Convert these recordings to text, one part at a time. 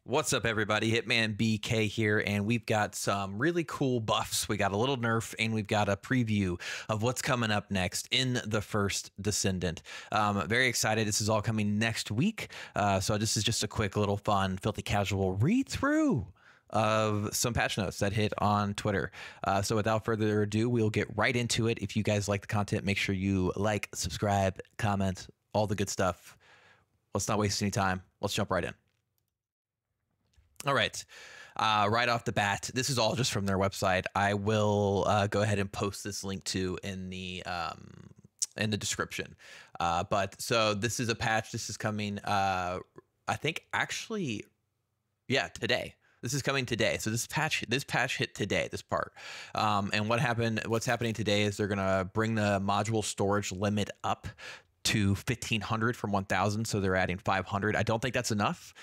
What's up, everybody? Hitmanbk here, and we've got some really cool buffs. We got a little nerf, and we've got a preview of what's coming up next in the first Descendant. Very excited. This is all coming next week. So this is just a quick little fun, filthy casual read-through of some patch notes that hit on Twitter. So without further ado, we'll get right into it. If you guys like the content, make sure you like, subscribe, comment, all the good stuff. Let's not waste any time. Let's jump right in. All right. Right off the bat, this is all just from their website. I will go ahead and post this link to in the description. But so this is a patch. This is coming. I think actually, yeah, today. This is coming today. So this patch hit today. This part. And what's happening today is they're gonna bring the module storage limit up to 1,500 from 1,000, so they're adding 500. I don't think that's enough.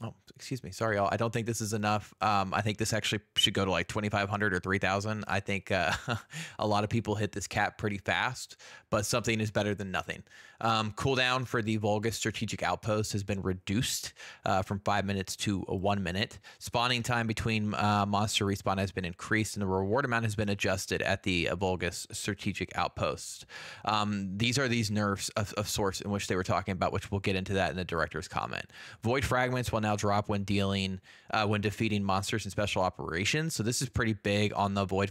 Oh, excuse me, sorry, y'all. I don't think this is enough. I think this actually should go to like 2,500 or 3,000. I think a lot of people hit this cap pretty fast, but something is better than nothing. Cooldown for the Vulgus Strategic Outpost has been reduced from 5 minutes to 1 minute. Spawning time between monster respawn has been increased, and the reward amount has been adjusted at the Vulgus Strategic Outpost. These are these nerfs of sorts in which they were talking about, which we'll get into that in the director's comment. Void fragments will now drop when defeating monsters in special operations. So this is pretty big on the void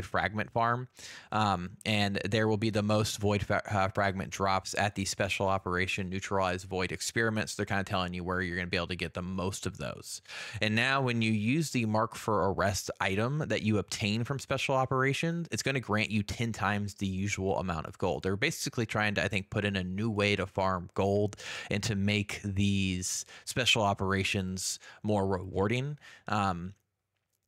fragment farm, and there will be the most void fragment drops at the special operation neutralized void experiments. They're kind of telling you where you're going to be able to get the most of those. And now when you use the mark for arrest item that you obtain from special operations, it's going to grant you 10 times the usual amount of gold. They're basically trying to, I think, put in a new way to farm gold and to make these special operations more rewarding.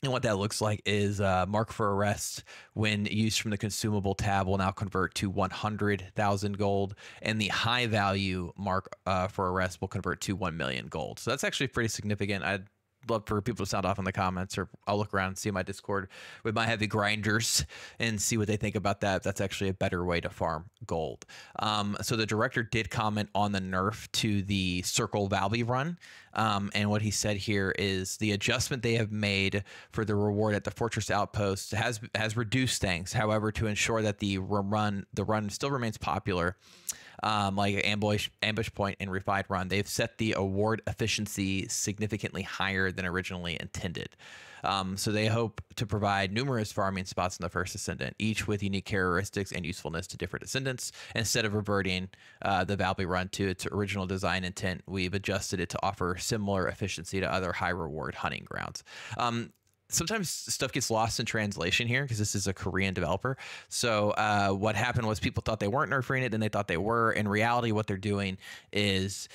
And what that looks like is mark for arrest when used from the consumable tab will now convert to 100,000 gold, and the high value mark for arrest will convert to 1 million gold. So that's actually pretty significant. I'd love for people to sound off in the comments, or I'll look around and see my Discord with my heavy grinders and see what they think about that. That's actually a better way to farm gold. So the director did comment on the nerf to the Circle Valby run. And what he said here is the adjustment they have made for the reward at the Fortress Outpost has reduced things. However, to ensure that the run still remains popular, like ambush point and refined run, they've set the award efficiency significantly higher than originally intended. So they hope to provide numerous farming spots in the first Descendant, each with unique characteristics and usefulness to different Descendants. Instead of reverting the Valby run to its original design intent, we've adjusted it to offer similar efficiency to other high reward hunting grounds. Sometimes stuff gets lost in translation here because this is a Korean developer. So what happened was people thought they weren't nerfing it, then they thought they were. In reality, what they're doing is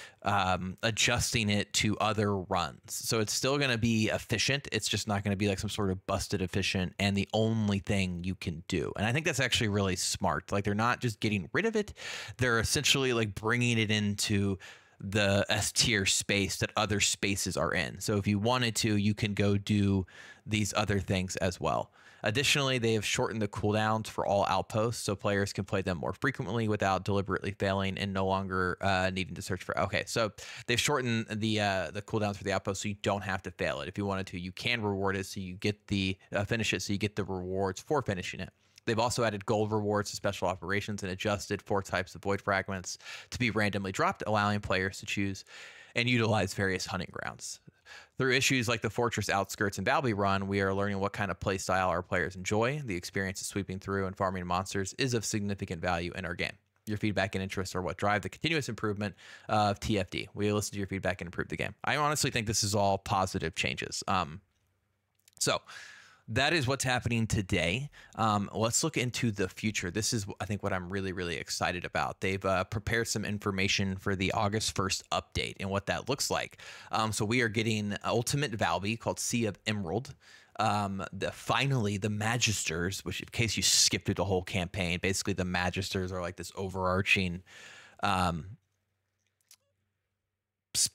adjusting it to other runs. So it's still going to be efficient. It's just not going to be like some sort of busted efficient and the only thing you can do. And I think that's actually really smart. Like, they're not just getting rid of it. They're essentially like bringing it into the S tier space that other spaces are in. So if you wanted to, you can go do these other things as well. Additionally, they have shortened the cooldowns for all outposts, so players can play them more frequently without deliberately failing and no longer needing to search for. Okay, so they've shortened the cooldowns for the outpost, so you don't have to fail it. If you wanted to, you can reward it, so you get the finish it, so you get the rewards for finishing it. They've also added gold rewards to special operations and adjusted 4 types of void fragments to be randomly dropped, allowing players to choose and utilize various hunting grounds. Through issues like the Fortress Outskirts and Valby run, we are learning what kind of play style our players enjoy. The experience of sweeping through and farming monsters is of significant value in our game. Your feedback and interests are what drive the continuous improvement of TFD. We listen to your feedback and improve the game. I honestly think this is all positive changes. So that is what's happening today. Let's look into the future. This is, I think, what I'm really, really excited about. They've prepared some information for the August 1st update and what that looks like. So we are getting Ultimate Valby called Sea of Emerald. Finally, the Magisters, which in case you skipped through the whole campaign, basically the Magisters are like this overarching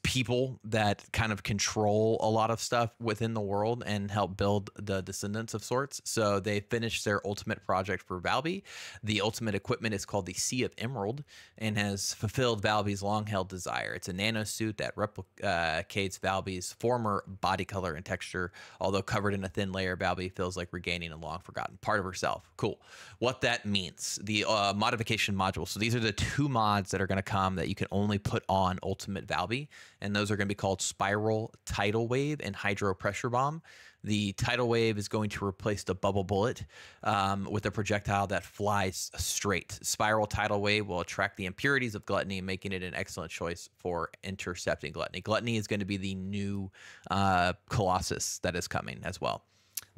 people that kind of control a lot of stuff within the world and help build the Descendants of sorts. So they finished their ultimate project for Valby. The ultimate equipment is called the Sea of Emerald and has fulfilled Valby's long-held desire. It's a nano suit that replicates Valby's former body color and texture. Although covered in a thin layer, Valby feels like regaining a long-forgotten part of herself. Cool. What that means, the modification module. So these are the 2 mods that are going to come that you can only put on Ultimate Valby. And those are going to be called Spiral Tidal Wave and Hydro Pressure Bomb. The Tidal Wave is going to replace the Bubble Bullet with a projectile that flies straight. Spiral Tidal Wave will attract the impurities of Gluttony, making it an excellent choice for intercepting Gluttony. Gluttony is going to be the new Colossus that is coming as well.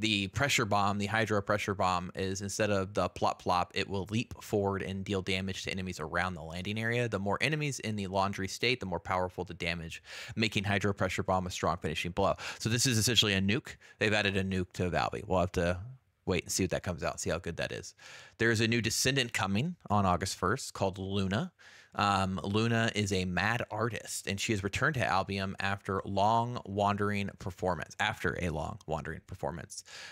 The pressure bomb, the hydro pressure bomb, is instead of the plop plop, it will leap forward and deal damage to enemies around the landing area. The more enemies in the laundry state, the more powerful the damage, making hydro pressure bomb a strong finishing blow. So this is essentially a nuke. They've added a nuke to Valby. We'll have to wait and see what that comes out, see how good that is. There's a new Descendant coming on August 1st called Luna. Luna is a mad artist, and she has returned to Albion after a long wandering performance.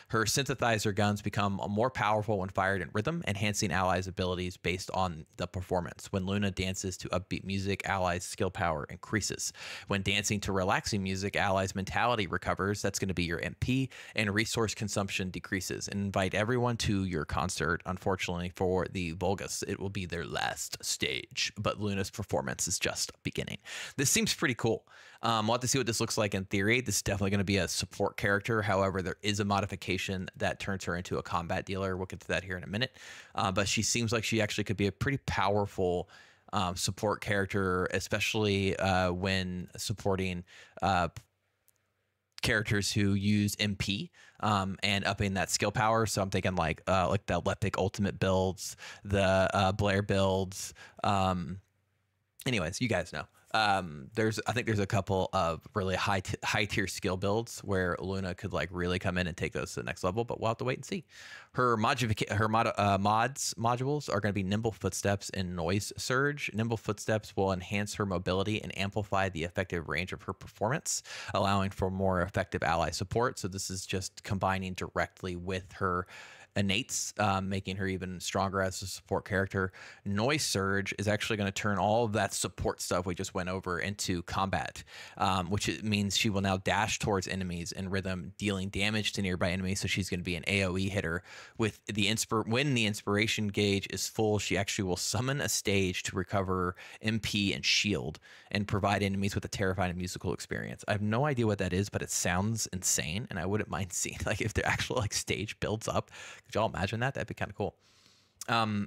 Her synthesizer guns become more powerful when fired in rhythm, enhancing allies' abilities based on the performance. When Luna dances to upbeat music, allies' skill power increases. When dancing to relaxing music, allies' mentality recovers. That's going to be your MP, and resource consumption decreases. And invite everyone to your concert. Unfortunately for the Vulgus, it will be their last stage, but Luna's performance is just beginning. This seems pretty cool. We'll have to see what this looks like in theory. This is definitely going to be a support character. However, there is a modification that turns her into a combat dealer. We'll get to that here in a minute. But she seems like she actually could be a pretty powerful support character, especially when supporting characters who use MP and upping that skill power. So I'm thinking like the Lepic ultimate builds, the Blair builds. Anyways, you guys know. I think there's a couple of really high tier skill builds where Luna could like really come in and take those to the next level, but we'll have to wait and see. Her mods modules are going to be Nimble Footsteps and Noise Surge. Nimble Footsteps will enhance her mobility and amplify the effective range of her performance, allowing for more effective ally support. So this is just combining directly with her innates, making her even stronger as a support character. Noise Surge is actually going to turn all of that support stuff we just went over into combat, which means she will now dash towards enemies in rhythm, dealing damage to nearby enemies. So she's going to be an AoE hitter. With the when the inspiration gauge is full, she actually will summon a stage to recover MP and shield and provide enemies with a terrifying musical experience. I have no idea what that is, but it sounds insane, and I wouldn't mind seeing like if the actual like stage builds up. Could y'all imagine that? That'd be kind of cool.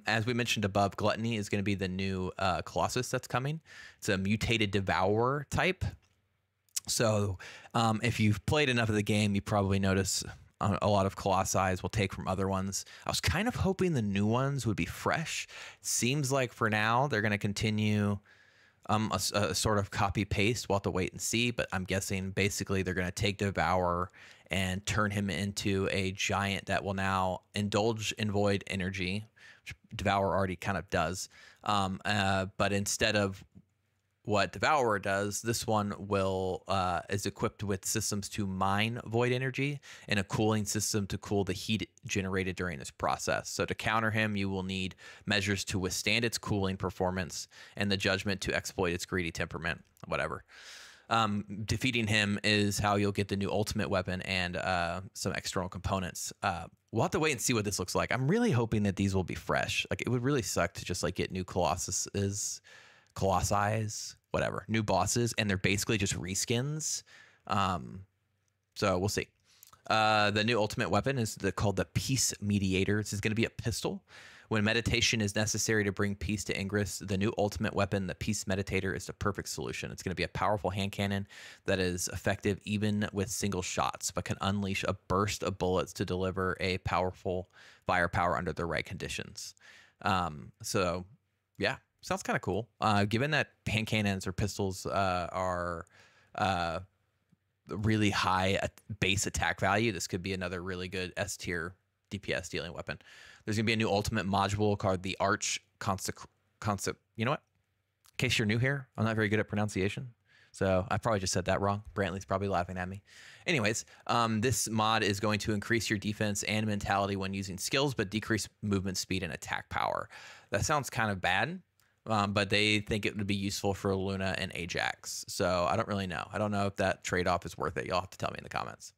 As we mentioned above, Gluttony is going to be the new Colossus that's coming. It's a mutated Devourer type. So if you've played enough of the game, you probably notice a lot of Colossi will take from other ones. I was kind of hoping the new ones would be fresh. Seems like for now they're going to continue a sort of copy paste. We'll have to wait and see, but I'm guessing basically they're going to take Devourer and turn him into a giant that will now indulge in void energy, which Devourer already kind of does. But instead of what Devourer does, this one will is equipped with systems to mine void energy and a cooling system to cool the heat generated during this process. So to counter him, you will need measures to withstand its cooling performance and the judgment to exploit its greedy temperament, whatever. Defeating him is how you'll get the new ultimate weapon and some external components. We'll have to wait and see what this looks like. I'm really hoping that these will be fresh. Like, it would really suck to just like get new Colossi, whatever, new bosses, and they're basically just reskins. So we'll see. The new ultimate weapon is called the Peace Mediator. This is going to be a pistol. When meditation is necessary to bring peace to Ingress, the new ultimate weapon, the Peace Meditator, is the perfect solution. It's going to be a powerful hand cannon that is effective even with single shots, but can unleash a burst of bullets to deliver a powerful firepower under the right conditions. So, yeah, sounds kind of cool. Given that hand cannons or pistols are really high base attack value, this could be another really good S tier DPS dealing weapon. There's going to be a new ultimate module called the Arch Concept. You know what? In case you're new here, I'm not very good at pronunciation. So I probably just said that wrong. Brantley's probably laughing at me. Anyways, this mod is going to increase your defense and mentality when using skills, but decrease movement speed and attack power. That sounds kind of bad, but they think it would be useful for Luna and Ajax. So I don't really know. I don't know if that trade-off is worth it. You'll have to tell me in the comments.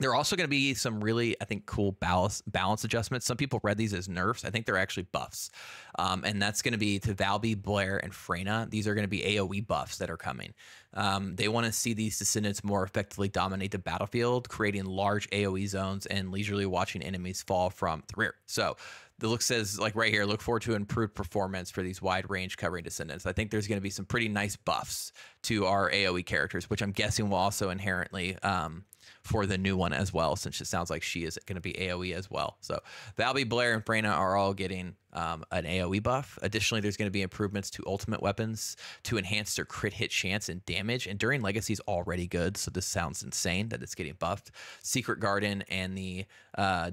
There are also going to be some really, I think, cool balance adjustments. Some people read these as nerfs. I think they're actually buffs. And that's going to be to Valby, Blair, and Freyna. These are going to be AoE buffs that are coming. They want to see these Descendants more effectively dominate the battlefield, creating large AoE zones and leisurely watching enemies fall from the rear. So the look says, like right here, look forward to improved performance for these wide range covering Descendants. I think there's going to be some pretty nice buffs to our AoE characters, which I'm guessing will also inherently for the new one as well, since it sounds like she is going to be AoE as well. So Valby, Blair, and Freyna are all getting an AoE buff. Additionally, there's going to be improvements to ultimate weapons to enhance their crit hit chance and damage. Enduring Legacy is already good, so this sounds insane that it's getting buffed. Secret Garden and the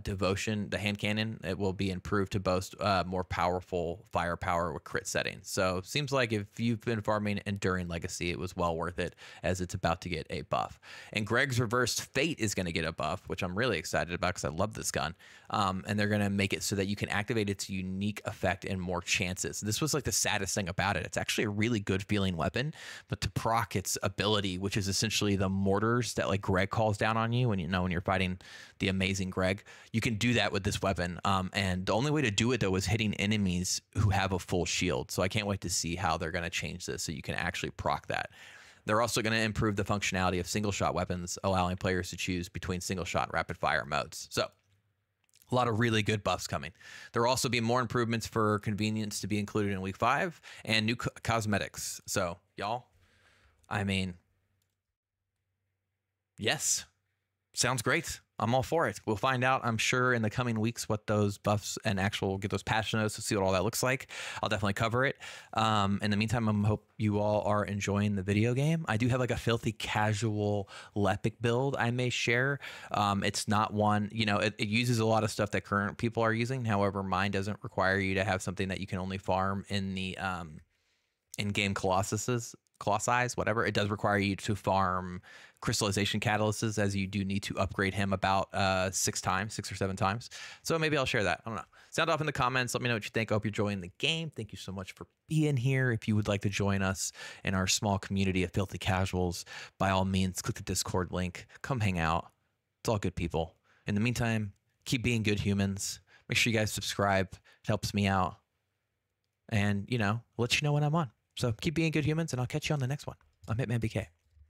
Devotion, the hand cannon, it will be improved to boast more powerful firepower with crit settings. So seems like if you've been farming Enduring Legacy, it was well worth it, as it's about to get a buff. And Greg's Reversed Fate is going to get a buff, which I'm really excited about because I love this gun. And they're going to make it so that you can activate its unique effect and more chances. This was like the saddest thing about it. It's actually a really good feeling weapon, but to proc its ability, which is essentially the mortars that like Greg calls down on you when when you're fighting the amazing Greg, you can do that with this weapon. And the only way to do it though is hitting enemies who have a full shield. So I can't wait to see how they're going to change this so you can actually proc that. They're also going to improve the functionality of single shot weapons, allowing players to choose between single shot and rapid fire modes. So a lot of really good buffs coming. There will also be more improvements for convenience to be included in week 5 and new cosmetics. So y'all, I mean, yes, sounds great. I'm all for it. We'll find out, I'm sure, in the coming weeks what those buffs and get those patch notes to see what all that looks like. I'll definitely cover it. In the meantime, I hope you all are enjoying the video game. I do have like a filthy casual Lepic build I may share. It's not one, it uses a lot of stuff that current people are using. However, mine doesn't require you to have something that you can only farm in the in-game Colossi, whatever. It does require you to farm crystallization catalysts, as you do need to upgrade him about 6 or 7 times. So maybe I'll share that. I don't know. Sound off in the comments. Let me know what you think. I hope you're enjoying the game. Thank you so much for being here. If you would like to join us in our small community of filthy casuals, by all means, click the Discord link. Come hang out. It's all good people. In the meantime, keep being good humans. Make sure you guys subscribe. It helps me out. And, let you know when I'm on. So keep being good humans, and I'll catch you on the next one. I'm Hitmanbk.